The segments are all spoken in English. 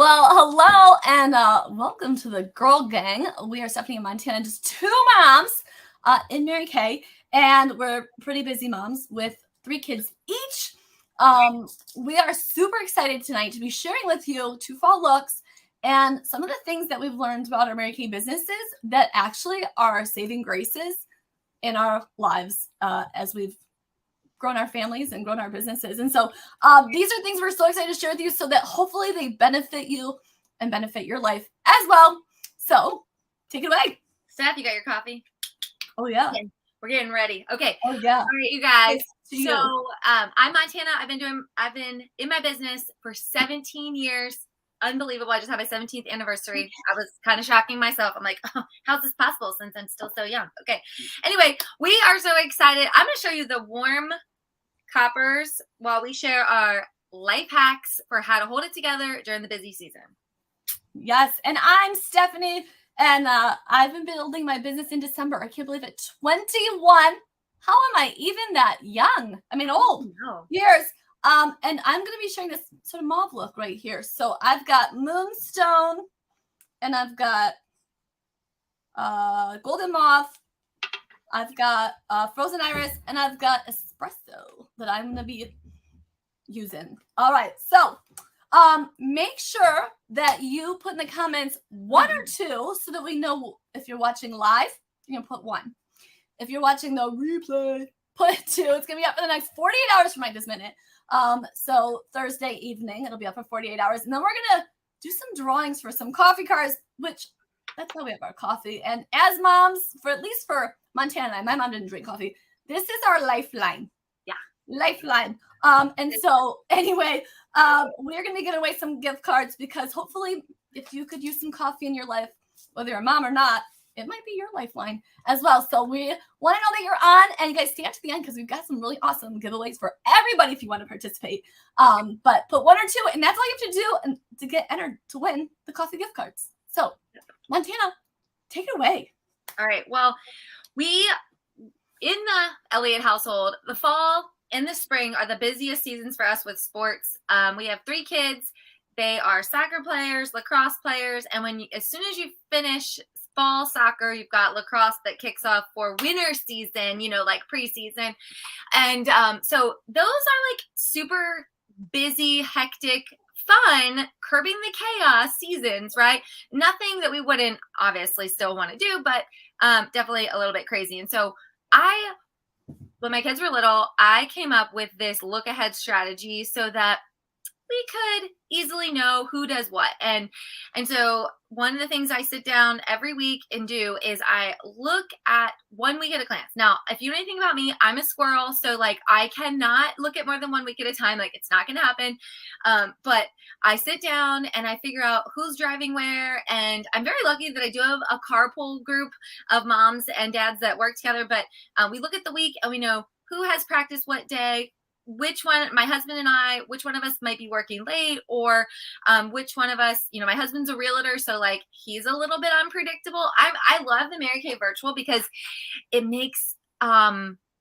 Well, hello and welcome to the Girl Gang. We are Stephanie and Montana, just two moms in Mary Kay, and we're pretty busy moms with 3 kids each. We are super excited tonight to be sharing with you 2 fall looks and some of the things that we've learned about our Mary Kay businesses that actually are saving graces in our lives as we've grown our families and grown our businesses. And so these are things we're so excited to share with you so that hopefully they benefit you and benefit your life as well. So take it away. Steph, you got your coffee? Oh, yeah. We're getting ready. Okay. Oh, yeah. All right, you guys. You. So I'm Montana. I've been in my business for 17 years. Unbelievable. I just had my 17th anniversary. I was kind of shocking myself. I'm like, oh, how's this possible since I'm still so young? Okay. Anyway, we are so excited. I'm going to show you the warm coppers while we share our life hacks for how to hold it together during the busy season. Yes. And I'm Stephanie, and I've been building my business in December. I can't believe it. 21. How am I even that young? I mean, old years. And I'm going to be showing this sort of mauve look right here. So I've got Moonstone, and I've got Golden Mauve. I've got Frozen Iris, and I've got Espresso that I'm going to be using. All right. So make sure that you put in the comments 1 or 2 so that we know if you're watching live, you're going to put 1. If you're watching the replay, put 2. It's going to be up for the next 48 hours from right this minute. So Thursday evening, it'll be up for 48 hours. And then we're going to do some drawings for some coffee cards, which that's how we have our coffee. And as moms, at least for Montana and I, my mom didn't drink coffee. This is our lifeline. Yeah. Lifeline. And so anyway, we're going to get away some gift cards because hopefully if you could use some coffee in your life, whether you're a mom or not, it might be your lifeline as well. So we want to know that you're on, and you guys stay up to the end because we've got some really awesome giveaways for everybody if you want to participate. But put 1 or 2, and that's all you have to do and to get entered to win the coffee gift cards. So Montana, take it away. All right. Well, in the Elliott household, the fall and the spring are the busiest seasons for us with sports. We have 3 kids. They are soccer players, lacrosse players, and as soon as you finish fall soccer, you've got lacrosse that kicks off for winter season, like preseason. And so those are like super busy, hectic, fun, curbing the chaos seasons, right? Nothing that we wouldn't obviously still want to do, but definitely a little bit crazy. And so when my kids were little, I came up with this look ahead strategy so that we could easily know who does what. And so one of the things I sit down every week and do is I look at 1 week at a glance. Now, if you know anything about me, I'm a squirrel. So like I cannot look at more than 1 week at a time. Like it's not going to happen. But I sit down and I figure out who's driving where. And I'm very lucky that I do have a carpool group of moms and dads that work together. But we look at the week and we know who has practice what day, which one, my husband and I, which one of us might be working late, or which one of us, my husband's a realtor, so like he's a little bit unpredictable. I love the Mary Kay virtual because it makes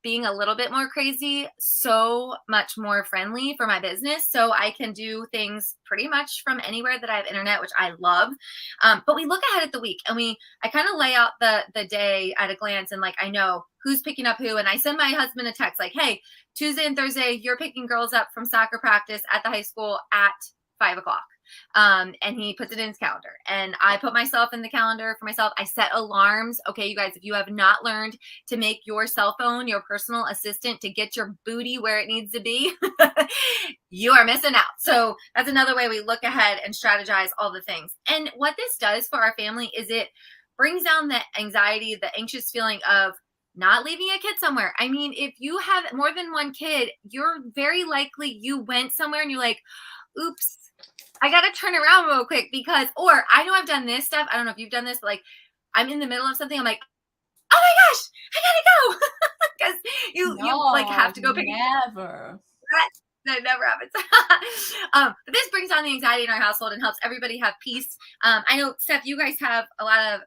being a little bit more crazy so much more friendly for my business. So I can do things pretty much from anywhere that I have internet, which I love. But we look ahead at the week and I kind of lay out the day at a glance, and like I know who's picking up who. And I send my husband a text like, hey, Tuesday and Thursday, you're picking girls up from soccer practice at the high school at 5:00. And he puts it in his calendar, and I put myself in the calendar for myself. I set alarms. Okay, you guys, if you have not learned to make your cell phone your personal assistant to get your booty where it needs to be, you are missing out. So that's another way we look ahead and strategize all the things. And what this does for our family is it brings down the anxiety, the anxious feeling of not leaving a kid somewhere. I mean, if you have more than 1 kid, you're very likely you went somewhere and you're like, oops, I got to turn around real quick or I know I've done this stuff. I don't know if you've done this, but like I'm in the middle of something. I'm like, oh my gosh, I gotta go. Because you like have to go pick Never. That never happens. But this brings down the anxiety in our household and helps everybody have peace. I know, Steph, you guys have a lot of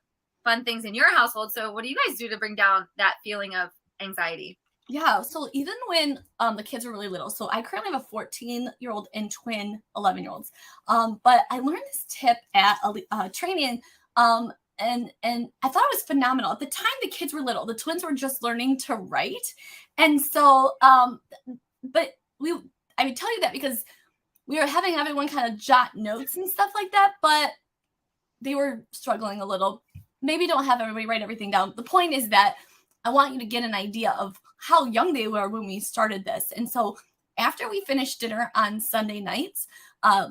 fun things in your household. So what do you guys do to bring down that feeling of anxiety? Yeah, so even when the kids were really little, so I currently have a 14-year-old and twin 11-year-olds. But I learned this tip at a training, and I thought it was phenomenal. At the time, the kids were little; the twins were just learning to write, and so but I would tell you that because we were having everyone kind of jot notes and stuff like that, but they were struggling a little. Maybe don't have everybody write everything down. The point is that I want you to get an idea of how young they were when we started this. And so after we finish dinner on Sunday nights,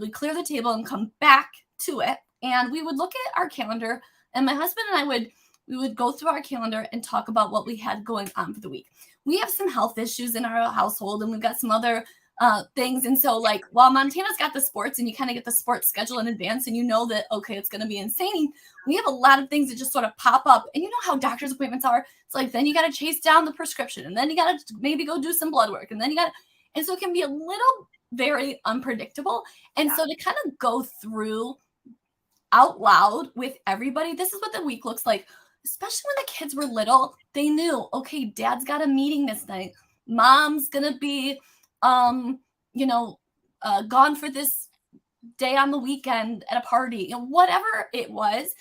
we clear the table and come back to it. And we would look at our calendar, and my husband and I would go through our calendar and talk about what we had going on for the week. We have some health issues in our household, and we've got some other things. And so, like, while Montana's got the sports, and you kind of get the sports schedule in advance, and you know that, okay, it's going to be insane. We have a lot of things that just sort of pop up. And you know how doctor's appointments are. It's like, then you got to chase down the prescription, and then you got to maybe go do some blood work. And then and so it can be a little very unpredictable. And so to kind of go through out loud with everybody, this is what the week looks like, especially when the kids were little. They knew, okay, dad's got a meeting this night. Mom's going to be gone for this day on the weekend at a party, whatever it was,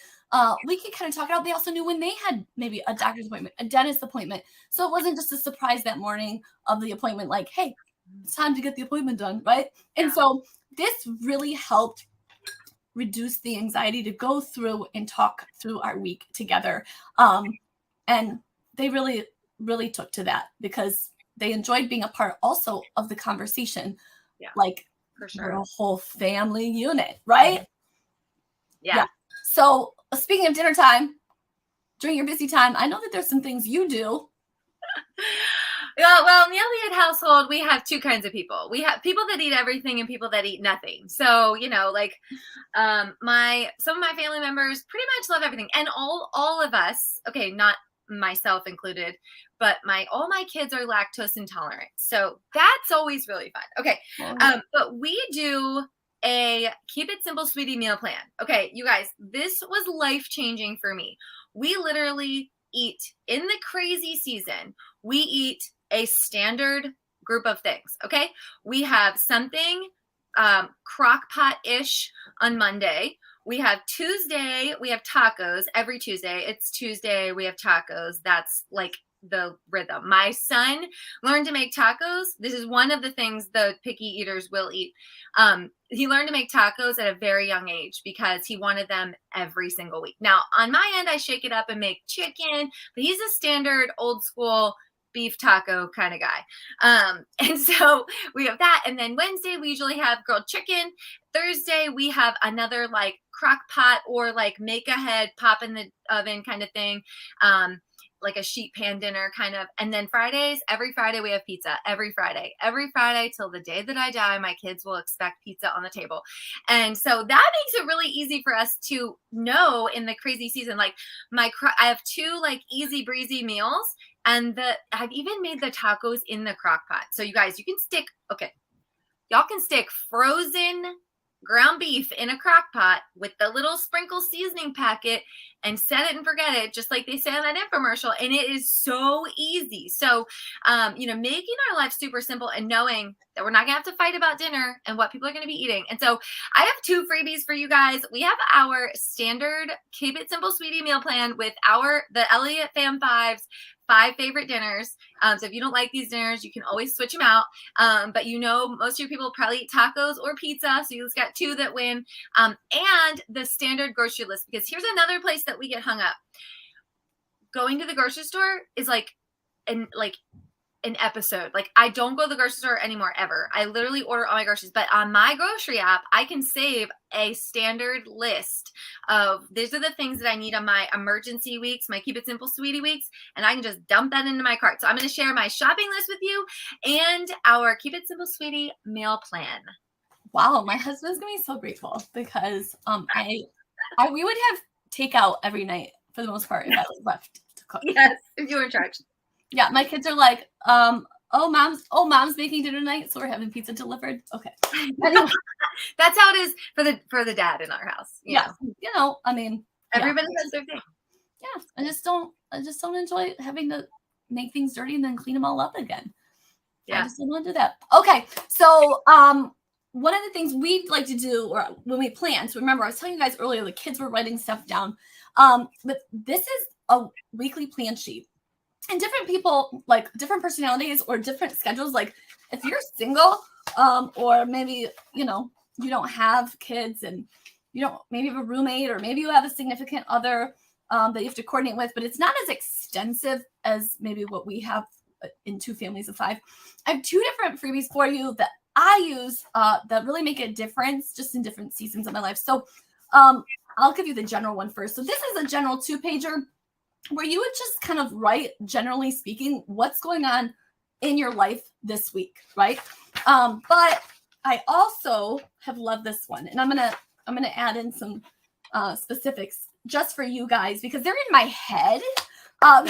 we could kind of talk it out. They also knew when they had maybe a doctor's appointment, a dentist appointment. So it wasn't just a surprise that morning of the appointment, like, hey, it's time to get the appointment done, right? And so this really helped reduce the anxiety to go through and talk through our week together. And they really, really took to that because they enjoyed being a part also of the conversation. Yeah, like for sure. We're a whole family unit, right? Yeah. So speaking of dinner time, during your busy time, I know that there's some things you do. Well, in the Elliott household, we have two kinds of people. We have people that eat everything and people that eat nothing. So, like some of my family members pretty much love everything. And all of us, okay, not myself included, but all my kids are lactose intolerant. So that's always really fun. Okay. But we do a keep it simple, sweetie meal plan. Okay, you guys, this was life-changing for me. We literally eat in the crazy season. We eat a standard group of things. Okay. We have something crock pot-ish on Monday. We have Tuesday, we have tacos every Tuesday. It's Tuesday, we have tacos. That's like the rhythm. My son learned to make tacos. This is one of the things the picky eaters will eat. He learned to make tacos at a very young age because he wanted them every single week. Now, on my end, I shake it up and make chicken, but he's a standard old school beef taco kind of guy. And so we have that. And then Wednesday, we usually have grilled chicken. Thursday, we have another like crock pot or like make ahead, pop in the oven kind of thing. Like a sheet pan dinner kind of. And then every Friday we have pizza. Every Friday till the day that I die, my kids will expect pizza on the table. And so that makes it really easy for us to know in the crazy season. Like I have two like easy breezy meals, and I've even made the tacos in the crock pot. So you guys, y'all can stick frozen ground beef in a crock pot with the little sprinkle seasoning packet and set it and forget it, just like they say on that infomercial. And it is so easy. So, making our life super simple and knowing that we're not gonna have to fight about dinner and what people are going to be eating. And so I have two freebies for you guys. We have our standard Keep It Simple Sweetie meal plan with the Elliott Fam 5's 5 favorite dinners. So if you don't like these dinners, you can always switch them out. But most of your people probably eat tacos or pizza. So you just got 2 that win. And the standard grocery list, because here's another place that we get hung up. Going to the grocery store is like an episode. Like I don't go to the grocery store anymore ever. I literally order all my groceries, but on my grocery app, I can save a standard list of these are the things that I need on my emergency weeks, my Keep It Simple Sweetie weeks, and I can just dump that into my cart. So I'm going to share my shopping list with you and our Keep It Simple Sweetie meal plan. Wow, my husband's going to be so grateful because we would have takeout every night for the most part if I was left to cook. Yes, if you were in charge. Yeah, my kids are like, mom's making dinner tonight, so we're having pizza delivered. Okay. Anyway. That's how it is for the dad in our house. Yeah. Everybody has their thing. Yeah. I just don't enjoy having to make things dirty and then clean them all up again. Yeah. I just don't want to do that. Okay. So one of the things we like to do, or when we plan, so remember I was telling you guys earlier, the kids were writing stuff down. But this is a weekly plan sheet. And different people, like different personalities or different schedules, like if you're single, or maybe, you don't have kids and you don't maybe have a roommate, or maybe you have a significant other that you have to coordinate with, but it's not as extensive as maybe what we have in 2 families of 5. I have 2 different freebies for you that I use that really make a difference just in different seasons of my life. So I'll give you the general one first. So this is a general 2-pager where you would just kind of write, generally speaking, what's going on in your life this week, right? But I also have loved this one, and I'm gonna add in some specifics just for you guys because they're in my head, but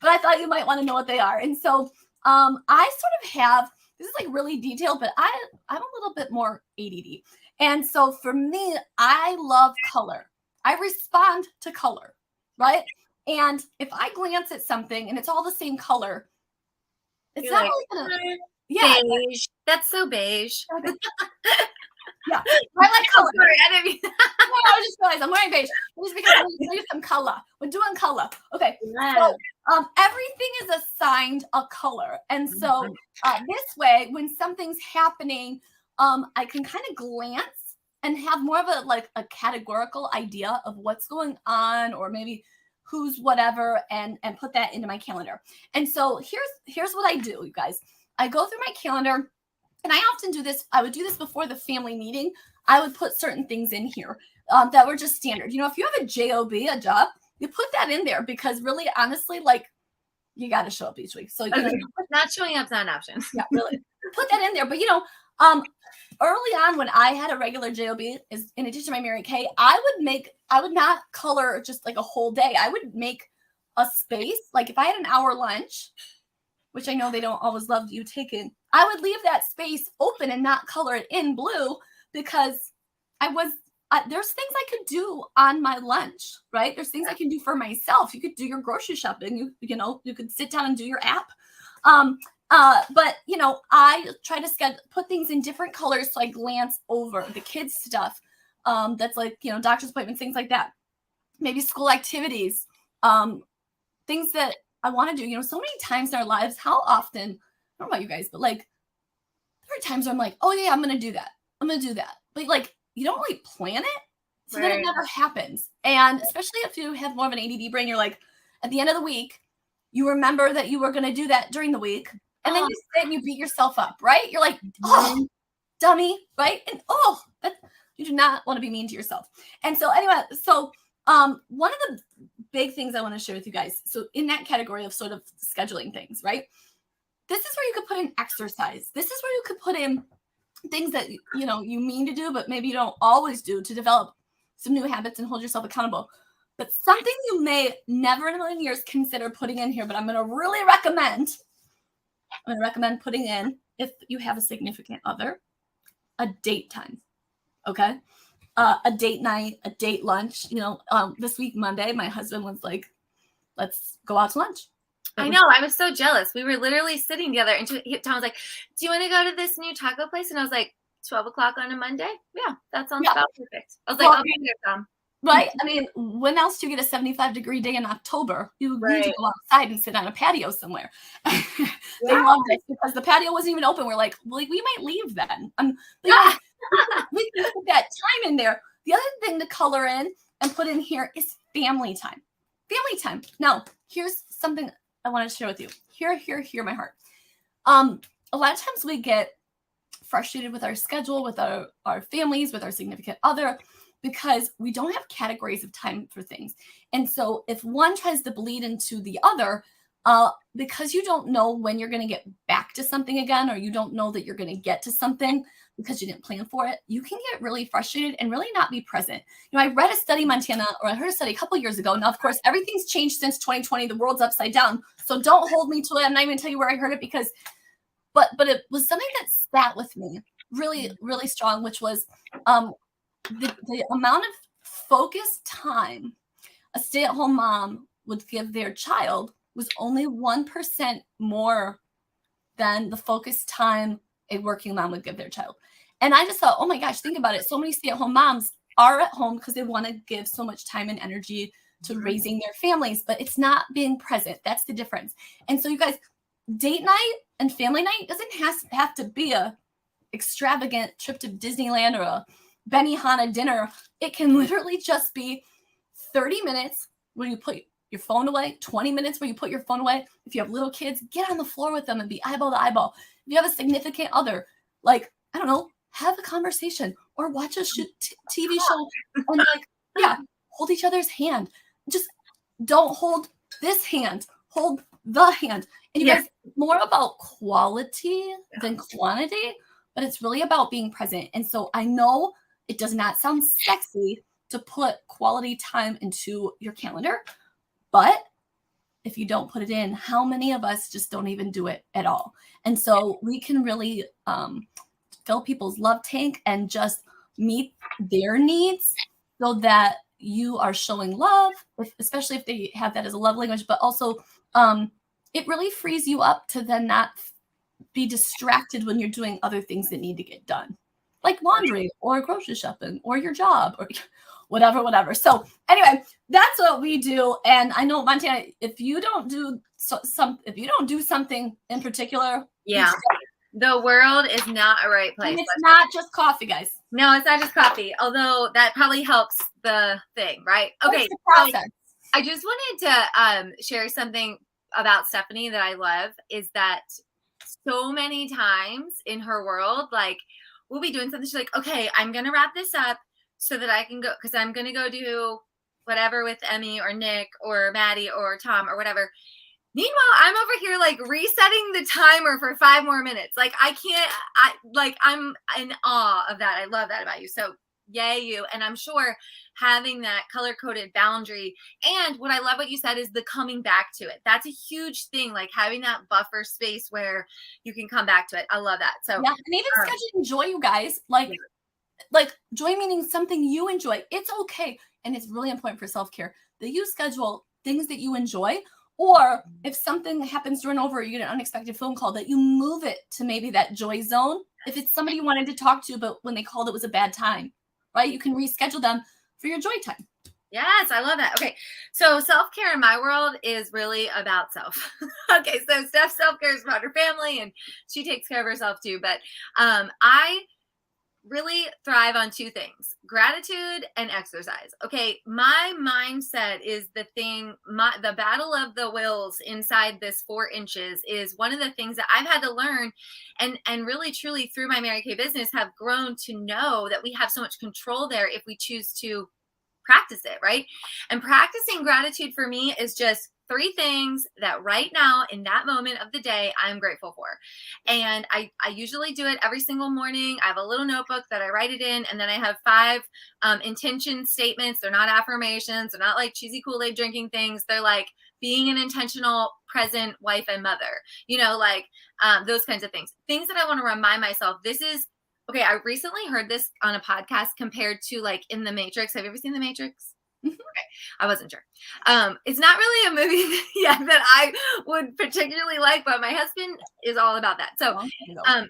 I thought you might want to know what they are. And so I sort of have, this is like really detailed, but I'm a little bit more ADD. And so for me, I love color. I respond to color, right? And if I glance at something and it's all the same color, it's You're not like, really gonna, yeah. beige. That's so beige. Yeah, I like color. Sorry, I didn't mean I just realized I'm wearing beige. Just because I'm going to show you some color. We're doing color. Okay. So everything is assigned a color. And so this way, when something's happening, I can kind of glance and have more of a categorical idea of what's going on, or maybe who's whatever, and put that into my calendar. And so here's what I do, you guys. I go through my calendar, and I often do this. I would do this before the family meeting. I would put certain things in here that were just standard. If you have a job, you put that in there because really, honestly, you got to show up each week. So not showing up's not an option. Yeah, really. Put that in there. But early on when I had a regular job, is in addition to my Mary Kay, I would not color just like a whole day. I would make a space. Like if I had an hour lunch, which I know they don't always love you taking, I would leave that space open and not color it in blue because there's things I could do on my lunch, right? There's things I can do for myself. You could do your grocery shopping. You could sit down and do your app. But I try to put things in different colors so I glance over the kids' stuff. That's like, doctor's appointments, things like that. Maybe school activities, things that I want to do. So many times in our lives, how often, I don't know about you guys, but there are times where I'm like, oh yeah, I'm going to do that. I'm going to do that. But you don't really plan it. So then it never happens. And especially if you have more of an ADD brain, you're like, at the end of the week, you remember that you were going to do that during the week. And then you sit and you beat yourself up, right? You're like, oh, dummy, right? And you do not want to be mean to yourself. And so anyway, one of the big things I want to share with you guys. So in that category of sort of scheduling things, right? This is where you could put in exercise. This is where you could put in things that, you mean to do, but maybe you don't always do to develop some new habits and hold yourself accountable. But something you may never in a million years consider putting in here, but I'm going to really recommend putting in, if you have a significant other, a date time. Okay. A date night, a date lunch. This week, Monday, my husband was like, let's go out to lunch. I know. I was so jealous. We were literally sitting together and Tom was like, do you want to go to this new taco place? And I was like, 12 o'clock on a Monday? Yeah, that sounds about perfect. I was like, I'll be there, Tom. Right? I mean, when else do you get a 75-degree day in October? You need to go outside and sit on a patio somewhere. They loved it because the patio wasn't even open. We're like, well, we might leave then. We can put that time in there. The other thing to color in and put in here is family time. Family time. Now, here's something I want to share with you. Hear my heart. A lot of times we get frustrated with our schedule, with our families, with our significant other, because we don't have categories of time for things. And so if one tries to bleed into the other, because you don't know when you're going to get back to something again, or you don't know that you're going to get to something because you didn't plan for it, you can get really frustrated and really not be present. I read a study, Montana, or I heard a study a couple years ago. Now, of course, everything's changed since 2020. The world's upside down. So don't hold me to it. I'm not even going to tell you where I heard it but it was something that sat with me really, really strong, which was the amount of focused time a stay-at-home mom would give their child was only 1% more than the focused time a working mom would give their child. And I just thought, oh my gosh, think about it. So many stay-at-home moms are at home because they want to give so much time and energy to raising their families, but it's not being present. That's the difference. And so you guys, date night and family night doesn't have to be a extravagant trip to Disneyland or a Benihana dinner. It can literally just be 30 minutes where you put your phone away, 20 minutes where you put your phone away. If you have little kids, get on the floor with them and be eyeball to eyeball. If you have a significant other, like, I don't know, have a conversation or watch a TV show and hold each other's hand. Just don't hold this hand, hold the hand. And you guys, more about quality than quantity, but it's really about being present. And so I know it does not sound sexy to put quality time into your calendar, but if you don't put it in, how many of us just don't even do it at all? And so we can really fill people's love tank and just meet their needs so that you are showing love, especially if they have that as a love language, but also it really frees you up to then not be distracted when you're doing other things that need to get done, like laundry or grocery shopping or your job or whatever. So anyway, that's what we do. And I know, Montana, if you don't do something in particular, the world is not a right place. And it's not just coffee, guys. No, it's not just coffee, although that probably helps the thing, right? Okay, the process. So I just wanted to share something about Stephanie that I love, is that so many times in her world, like, we'll be doing something, she's like, okay, I'm going to wrap this up so that I can go, because I'm going to go do whatever with Emmy or Nick or Maddie or Tom or whatever. Meanwhile, I'm over here like resetting the timer for 5 more minutes. Like, I'm in awe of that. I love that about you. So yay you. And I'm sure having that color-coded boundary, and what I love what you said is the coming back to it. That's a huge thing, like having that buffer space where you can come back to it. I love that. So yeah, and even scheduling joy, you guys, like joy meaning something you enjoy. It's okay. And it's really important for self-care that you schedule things that you enjoy. Or if something happens to run over, you get an unexpected phone call, that you move it to maybe that joy zone. If it's somebody you wanted to talk to, but when they called, it was a bad time, right? You can reschedule them for your joy time. Yes, I love that. Okay, so self-care in my world is really about self. Okay, so Steph's self-care is about her family, and she takes care of herself too. But I really thrive on 2 things: gratitude and exercise. Okay, my mindset is the thing, the battle of the wills inside this 4 inches is one of the things that I've had to learn, and really truly through my Mary Kay business have grown to know that we have so much control there if we choose to practice it, right? And practicing gratitude for me is just 3 things that right now in that moment of the day I'm grateful for. And I usually do it every single morning. I have a little notebook that I write it in, and then I have 5 intention statements. They're not affirmations. They're not like cheesy Kool-Aid drinking things. They're like being an intentional present wife and mother, like those kinds of things that I want to remind myself. This is okay. I recently heard this on a podcast compared to like in The Matrix. Have you ever seen The Matrix? Okay, I wasn't sure. It's not really a movie that I would particularly like, but my husband is all about that. So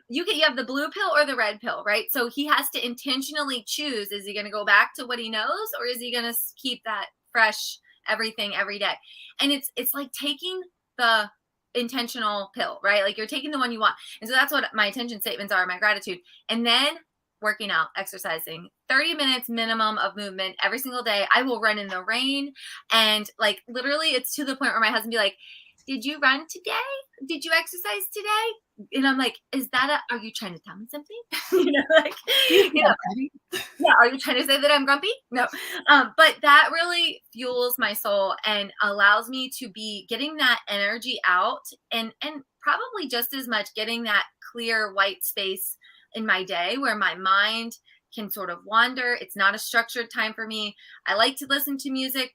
you have the blue pill or the red pill, right? So he has to intentionally choose: is he going to go back to what he knows, or is he going to keep that fresh everything every day? And it's like taking the intentional pill, right? Like you're taking the one you want. And so that's what my intention statements are, my gratitude. And then working out, exercising, 30 minutes minimum of movement every single day. I will run in the rain. And like, literally it's to the point where my husband be like, did you run today? Did you exercise today? And I'm like, are you trying to tell me something? Yeah. Are you trying to say that I'm grumpy? No. But that really fuels my soul and allows me to be getting that energy out, and probably just as much getting that clear white space in my day where my mind can sort of wander. It's not a structured time for me. I like to listen to music,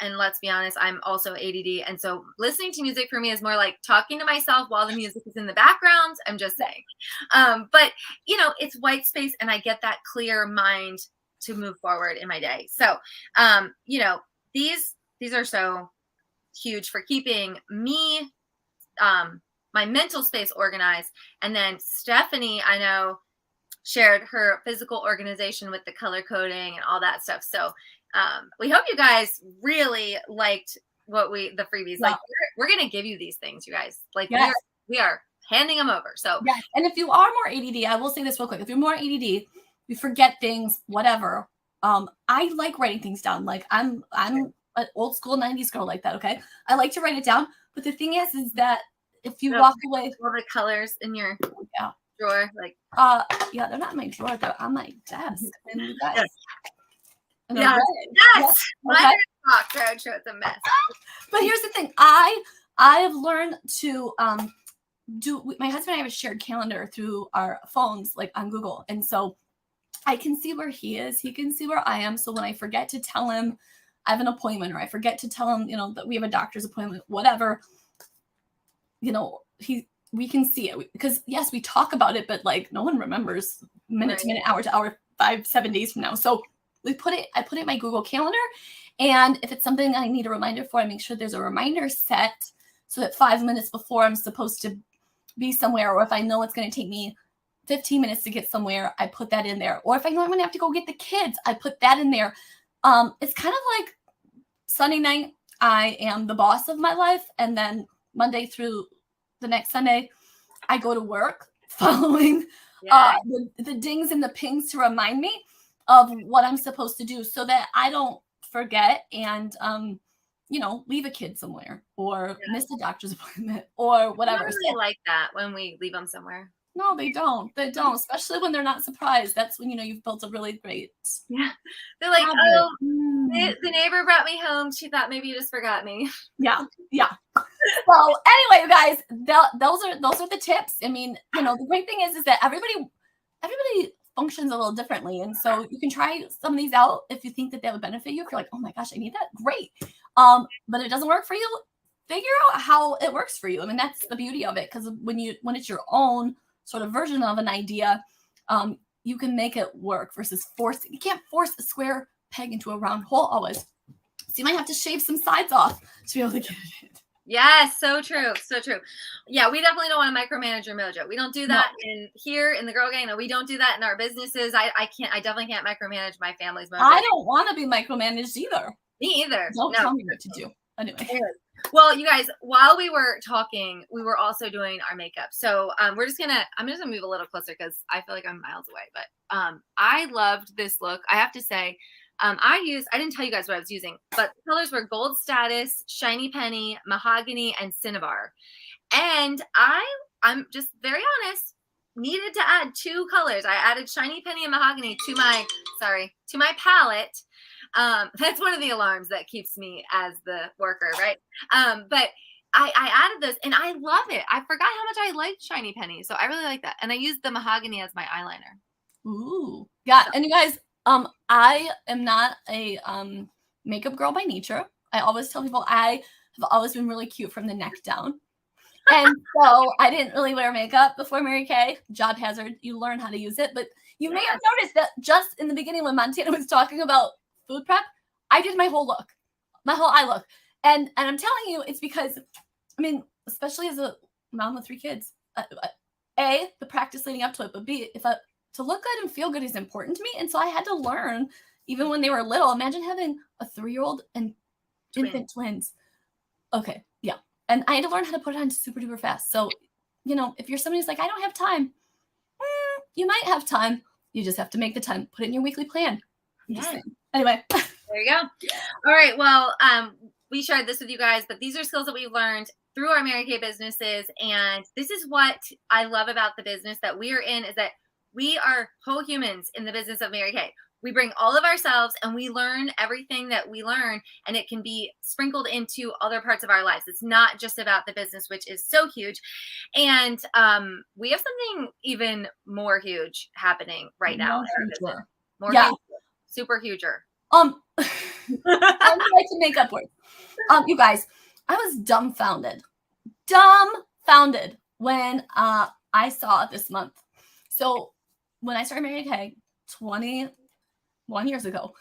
and let's be honest, I'm also ADD. And so listening to music for me is more like talking to myself while the music is in the background. I'm just saying. But it's white space, and I get that clear mind to move forward in my day. So, these are so huge for keeping me, my mental space organized. And then Stephanie, I know, shared her physical organization with the color coding and all that stuff. So we hope you guys really liked the freebies. Yeah. Like we're gonna give you these things, you guys. Like Yes. we are handing them over. So yeah, and if you are more ADD, I will say this real quick. If you're more ADD, you forget things, whatever. I like writing things down. Like I'm an old school 90s girl like that, okay? I like to write it down. But the thing is that if you walk away, all the colors in your drawer, like yeah, they're not in my drawer, they're on my desk. And you guys, yes. My box roadshow, it's a mess. But here's the thing. I have learned to my husband and I have a shared calendar through our phones, like on Google. And so I can see where he is. He can see where I am. So when I forget to tell him I have an appointment, or I forget to tell him, that we have a doctor's appointment, whatever, we can see it. Because yes, we talk about it, but like no one remembers minute to minute, hour to hour, 5-7 days from now. So I put it in my Google Calendar. And if it's something I need a reminder for, I make sure there's a reminder set so that 5 minutes before I'm supposed to be somewhere, or if I know it's going to take me 15 minutes to get somewhere, I put that in there. Or if I know I'm going to have to go get the kids, I put that in there. It's kind of like Sunday night, I am the boss of my life. And then Monday through the next Sunday, I go to work following the dings and the pings to remind me of what I'm supposed to do, so that I don't forget and, leave a kid somewhere, or miss a doctor's appointment, or whatever. They like that when we leave them somewhere. No, they don't. They don't, especially when they're not surprised. That's when, you've built a really great. Yeah. They're like, oh, the neighbor brought me home. She thought maybe you just forgot me. Yeah. Yeah. So anyway, you guys, those are the tips. I mean, the great thing is that everybody functions a little differently. And so you can try some of these out if you think that they would benefit you. If you're like, oh my gosh, I need that. Great. But if it doesn't work for you, figure out how it works for you. I mean, that's the beauty of it. Because when it's your own sort of version of an idea, you can make it work versus forcing. You can't force a square peg into a round hole always. So you might have to shave some sides off to be able to get it in. Yes, so true. So true. Yeah, we definitely don't want to micromanage your mojo. We don't do that here in the Girl Gang. No, we don't do that in our businesses. I definitely can't micromanage my family's mojo. I don't want to be micromanaged either. Me either. Don't tell me what to do. Anyway. Well, you guys, while we were talking, we were also doing our makeup. So I'm just gonna move a little closer because I feel like I'm miles away. But I loved this look. I have to say, I didn't tell you guys what I was using, but the colors were Gold Status, Shiny Penny, Mahogany, and Cinnabar. And I'm just very honest, needed to add 2 colors. I added Shiny Penny and Mahogany to my palette. That's one of the alarms that keeps me as the worker, right? But I added those and I love it. I forgot how much I liked Shiny Penny. So I really like that. And I used the Mahogany as my eyeliner. Ooh. Yeah. And you guys, I am not a makeup girl by nature. I always tell people I have always been really cute from the neck down. And so I didn't really wear makeup before Mary Kay. Job hazard. You learn how to use it. But you may have noticed that just in the beginning when Montana was talking about food prep, I did my whole eye look. And I'm telling you, it's because, I mean, especially as a mom with 3 kids, A, the practice leading up to it, but B, to look good and feel good is important to me. And so I had to learn, even when they were little. Imagine having a 3-year-old and infant twins. Okay, yeah. And I had to learn how to put it on super duper fast. So, if you're somebody who's like, I don't have time, you might have time. You just have to make the time. Put it in your weekly plan. Anyway. There you go. All right. Well, we shared this with you guys, but these are skills that we've learned through our Mary Kay businesses. And this is what I love about the business that we are in, is that we are whole humans in the business of Mary Kay. We bring all of ourselves and we learn everything that we learn, and it can be sprinkled into other parts of our lives. It's not just about the business, which is so huge. And we have something even more huge happening right now. Huge, super huger. I like to make up words. You guys, I was dumbfounded when I saw this month. So when I started Mary Kay 21 years ago,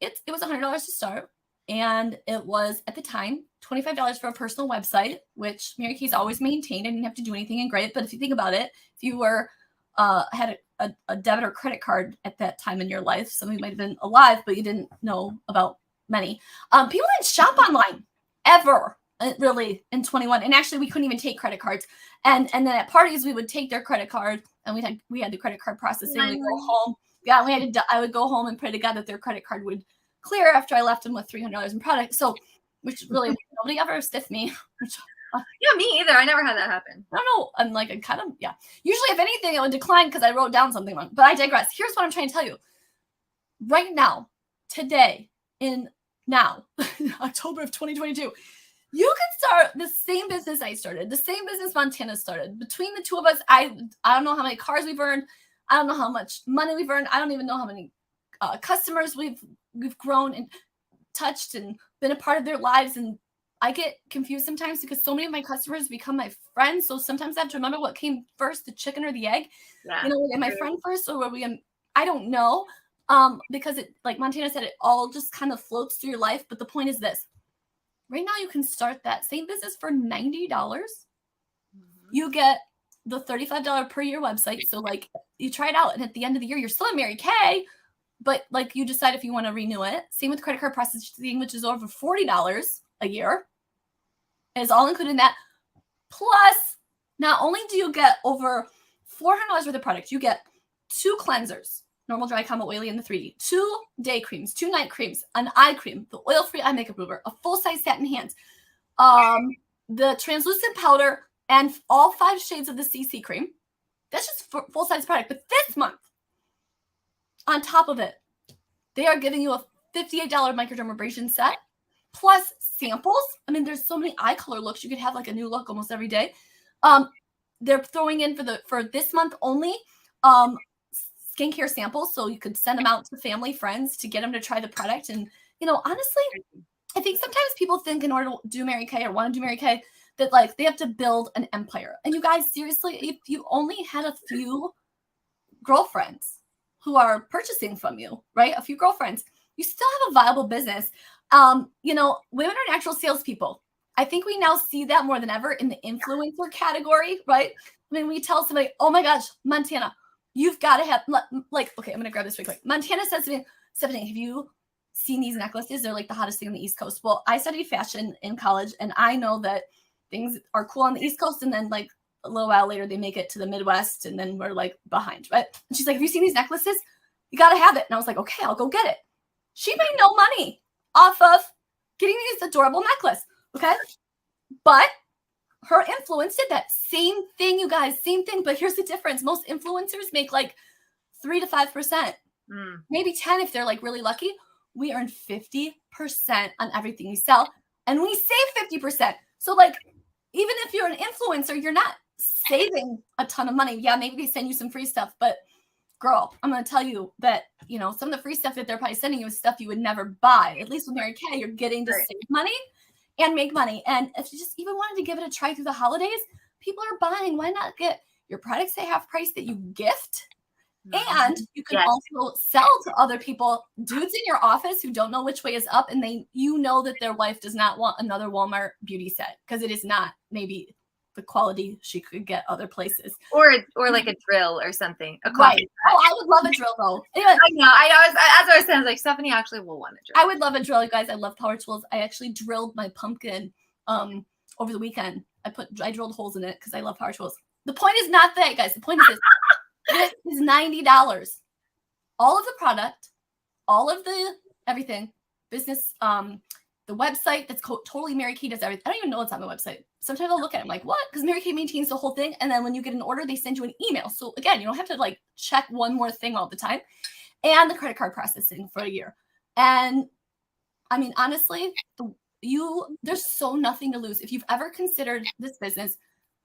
it was $100 to start, and it was at the time $25 for a personal website, which Mary Kay's always maintained. I didn't have to do anything and great. But if you think about it, if you were had a debit or credit card at that time in your life, some of you might have been alive, but you didn't know about many. People didn't shop online ever, really, in 21. And actually, we couldn't even take credit cards. And then at parties, we would take their credit card, and we had the credit card processing. We'd go home. Yeah, I would go home and pray to God that their credit card would clear after I left them with $300 in product. So, which really nobody ever stiffed me. Yeah, me either. I never had that happen. I don't know. I'm like, I kind of, yeah. Usually, if anything, it would decline because I wrote down something wrong. But I digress. Here's what I'm trying to tell you. Right now, today, October of 2022, you can start the same business I started, the same business Montana started. Between the two of us, I don't know how many cars we've earned. I don't know how much money we've earned. I don't even know how many customers we've grown and touched and been a part of their lives. And I get confused sometimes because so many of my customers become my friends. So sometimes I have to remember what came first, the chicken or the egg. Yeah. You know, am I friend first or were we? I don't know. Because it, like Montana said, it all just kind of floats through your life. But the point is this: right now, you can start that same business for $90. You get the $35 per year website. So like you try it out, and at the end of the year, you're still at Mary Kay, but like you decide if you want to renew it. Same with credit card processing, which is over $40 a year. It's all included in that. Plus, not only do you get over $400 worth of product, you get 2 cleansers, normal, dry, combo, oily, and the 3D, 2 day creams, 2 night creams, an eye cream, the oil-free eye makeup remover, a full-size satin hands, the translucent powder, and all 5 shades of the CC cream. That's just full-size product. But this month, on top of it, they are giving you a $58 microdermabrasion set, plus samples. I mean, there's so many eye color looks. You could have like a new look almost every day. They're throwing in for this month only skincare samples, so you could send them out to family, friends to get them to try the product. And you know, honestly, I think sometimes people think in order to do Mary Kay or want to do Mary Kay that like they have to build an empire. And you guys, seriously, if you only had a few girlfriends who are purchasing from you, right? A few girlfriends, you still have a viable business. You know, women are natural salespeople. I think we now see that more than ever in the influencer category, right? I mean, we tell somebody, oh my gosh, Montana, you've got to have, like, okay, I'm going to grab this really quick. Montana says to me, Stephanie, have you seen these necklaces? They're like the hottest thing on the East Coast. Well, I studied fashion in college, and I know that things are cool on the East Coast, and then like a little while later, they make it to the Midwest, and then we're like behind, right? And she's like, have you seen these necklaces? You got to have it. And I was like, okay, I'll go get it. She made no money off of getting this adorable necklace, okay? But her influence did that same thing, you guys, same thing. But here's the difference. Most influencers make like 3 to 5%, maybe 10 if they're like really lucky. We earn 50% on everything we sell, and we save 50%. So like, even if you're an influencer, you're not saving a ton of money. Yeah, maybe they send you some free stuff, but girl, I'm going to tell you that, you know, some of the free stuff that they're probably sending you is stuff you would never buy. At least with Mary Kay, you're getting to save money and make money. And if you just even wanted to give it a try through the holidays, people are buying. Why not get your products at half price that you gift? And you can also sell to other people, dudes in your office who don't know which way is up, and you know that their wife does not want another Walmart beauty set because it is not maybe the quality she could get other places. Or like a drill or something. Right. Oh, I would love a drill though. Anyway, I know. As I was saying, like Stephanie actually will want a drill. I would love a drill, you guys. I love power tools. I actually drilled my pumpkin over the weekend. I drilled holes in it because I love power tools. The point is not that, guys. The point is this is $90. All of the product, all of the everything, business, the website that's totally Mary Kay does everything. I don't even know what's on the website. Sometimes I'll look at it, I'm like, what? Because Mary Kay maintains the whole thing. And then when you get an order, they send you an email. So again, you don't have to like check one more thing all the time. And the credit card processing for a year. And I mean, honestly, there's so nothing to lose. If you've ever considered this business,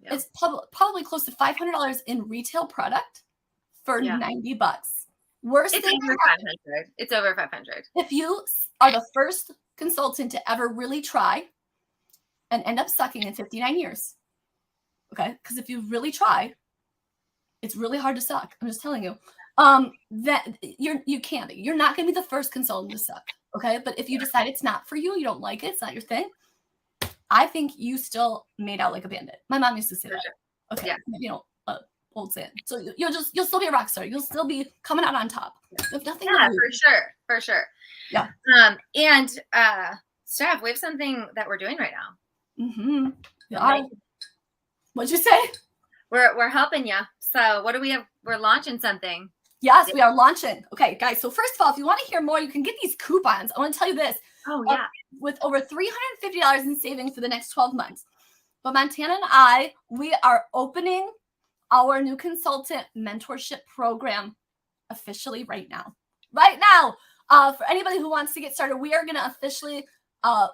it's probably close to $500 in retail product for $90. Worst it's thing over 500. It's over 500. If you are the first consultant to ever really try and end up sucking in 59 years, okay? Because if you really try, it's really hard to suck. I'm just telling you. That you can't. You're not going to be the first consultant to suck, okay? But if you decide it's not for you, you don't like it, it's not your thing, I think you still made out like a bandit. My mom used to say that. Okay, Yeah. you know, old saying. So you'll still be a rock star. You'll still be coming out on top. You have nothing to lose. For sure. Yeah. And Steph, we have something that we're doing right now. Mm-hmm. Yeah. What'd you say? We're helping you. So what do we have? We're launching something. Yes, we are launching. Okay, guys. So first of all, if you want to hear more, you can get these coupons. I want to tell you this. Oh yeah. With over $350 in savings for the next 12 months. But Montana and I, we are opening our new consultant mentorship program officially right now. Right now, for anybody who wants to get started, we are going to officially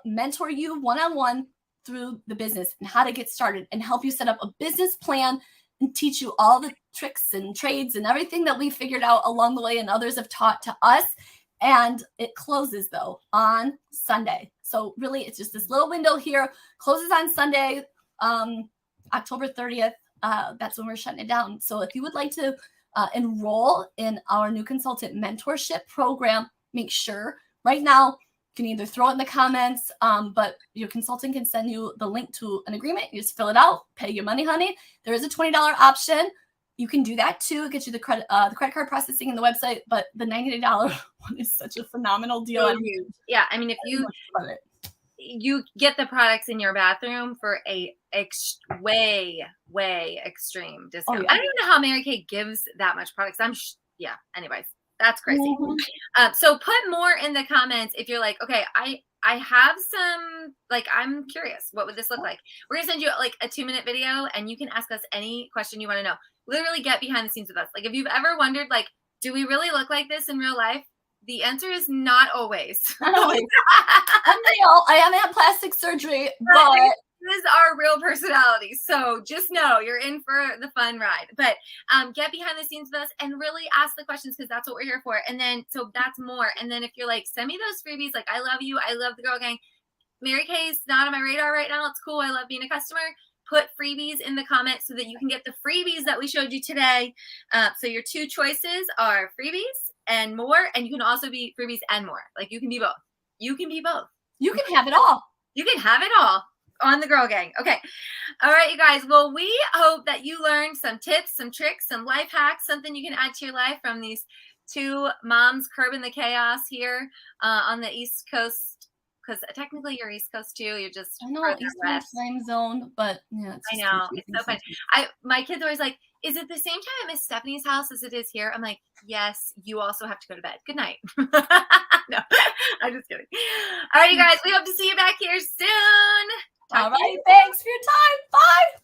mentor you one-on-one through the business and how to get started and help you set up a business plan and teach you all the tricks and trades and everything that we figured out along the way and others have taught to us. And it closes, though, on Sunday. So really, it's just this little window here. Closes on Sunday, October 30th. That's when we're shutting it down. So if you would like to enroll in our new consultant mentorship program, make sure right now you can either throw it in the comments, but your consultant can send you the link to an agreement. You just fill it out, pay your money, honey. There is a $20 option. You can do that too. It gets you the credit card processing and the website, but the $99 one is such a phenomenal deal. So huge. Yeah, I mean, if you get the products in your bathroom for a way extreme discount. Oh, yeah. I don't even know how Mary Kay gives that much products. Anyways, that's crazy. Mm-hmm. So put more in the comments if you're like, okay, I have some, like, I'm curious, what would this look like? We're gonna send you like a 2-minute video and you can ask us any question you want to know. Literally get behind the scenes with us. Like, if you've ever wondered, like, do we really look like this in real life? The answer is not always. Not always. I'm real. I haven't had plastic surgery, but this is our real personality. So just know you're in for the fun ride. But get behind the scenes with us and really ask the questions, because that's what we're here for. And then, so that's more. And then if you're like, send me those freebies. Like, I love you. I love the Girl Gang. Mary Kay's not on my radar right now. It's cool. I love being a customer. Put freebies in the comments so that you can get the freebies that we showed you today. So your 2 choices are freebies and more, and you can also be freebies and more. Like, you can be both. You can be both. You can have it all. You can have it all on the Girl Gang. Okay. All right, you guys. Well, we hope that you learned some tips, some tricks, some life hacks, something you can add to your life from these 2 moms curbing the chaos here on the East Coast. Because technically you're East Coast too. You're just Eastern time zone, but yeah, I know, it's so fun. My kids are always like, "Is it the same time at Miss Stephanie's house as it is here?" I'm like, "Yes, you also have to go to bed. Good night." No, I'm just kidding. All right, you guys, we hope to see you back here soon. All right, thanks for your time. Bye.